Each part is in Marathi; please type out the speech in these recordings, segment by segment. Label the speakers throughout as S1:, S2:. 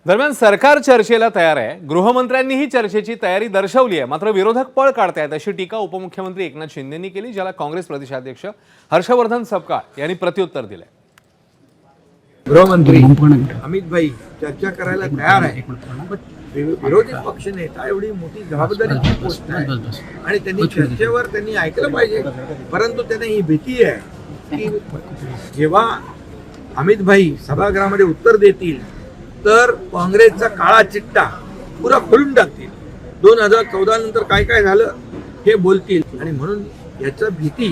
S1: दरम्यान सरकार चर्चेला तयार आहे. गृहमंत्र्यांनीही चर्चेची तयारी दर्शवली आहे. मात्र विरोधक पळ काढतायत अशी टीका उपमुख्यमंत्री एकनाथ शिंदेंनी केली, ज्याला काँग्रेस प्रदेशाध्यक्ष हर्षवर्धन सपकाळ यांनी प्रत्युत्तर दिले.
S2: गृहमंत्री अमित भाई चर्चा करायला तयार आहे, पण विरोधी पक्ष नेता एवढी मोठी जबाबदारीची गोष्ट आहे आणि त्यांनी चर्चेवर त्यांनी ऐकलं पाहिजे. परंतु त्यांना ही भीती आहे की जेव्हा अमित भाई सभागृहामध्ये उत्तर देतील तर काँग्रेसचा काळा चिट्टा पुरा खोलून टाकतील. 2014 नंतर काय काय झालं हे बोलतील आणि म्हणून याची भीती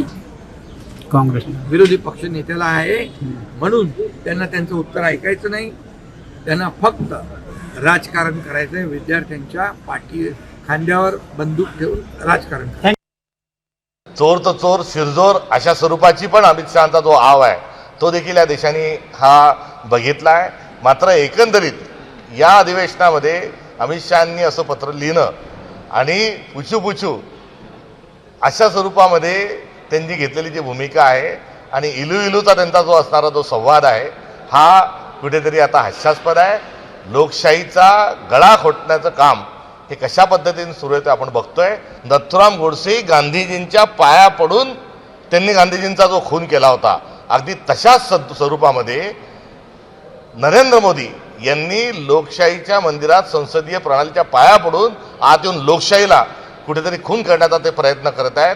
S3: काँग्रेस
S2: विरोधी पक्ष नेत्याला आहे. म्हणून त्यांना त्यांचं उत्तर ऐकायचं नाही, त्यांना फक्त राजकारण करायचं आहे. विद्यार्थ्यांच्या पाठी खांद्यावर बंदूक ठेवून राजकारण करायचं.
S4: चोर तो चोर शिरजोर अशा स्वरूपाची पण अमित शहाचा जो आव आहे तो देखील या देशाने हा बघितला आहे. मात्र एकंदरीत या अधिवेशनामध्ये अमित शहानी असं पत्र लिहिणं आणि पुछू अशा स्वरूपामध्ये त्यांनी घेतलेली जी भूमिका आहे आणि इलूचा त्यांचा जो असणारा जो संवाद आहे हा कुठेतरी आता हास्यास्पद आहे. लोकशाहीचा गळा घोटण्याचं काम हे कशा पद्धतीने सुरू आहे ते आपण बघतोय. नथुराम गोडसे गांधीजींच्या पाया पडून त्यांनी गांधीजींचा जो खून केला होता, अगदी तशाच स्वरूपामध्ये नरेंद्र मोदी यांनी लोकशाहीच्या मंदिरात संसदीय प्रणालीच्या पाया पडून आत येऊन लोकशाहीला कुठेतरी खून करण्याचा ते प्रयत्न करत आहेत.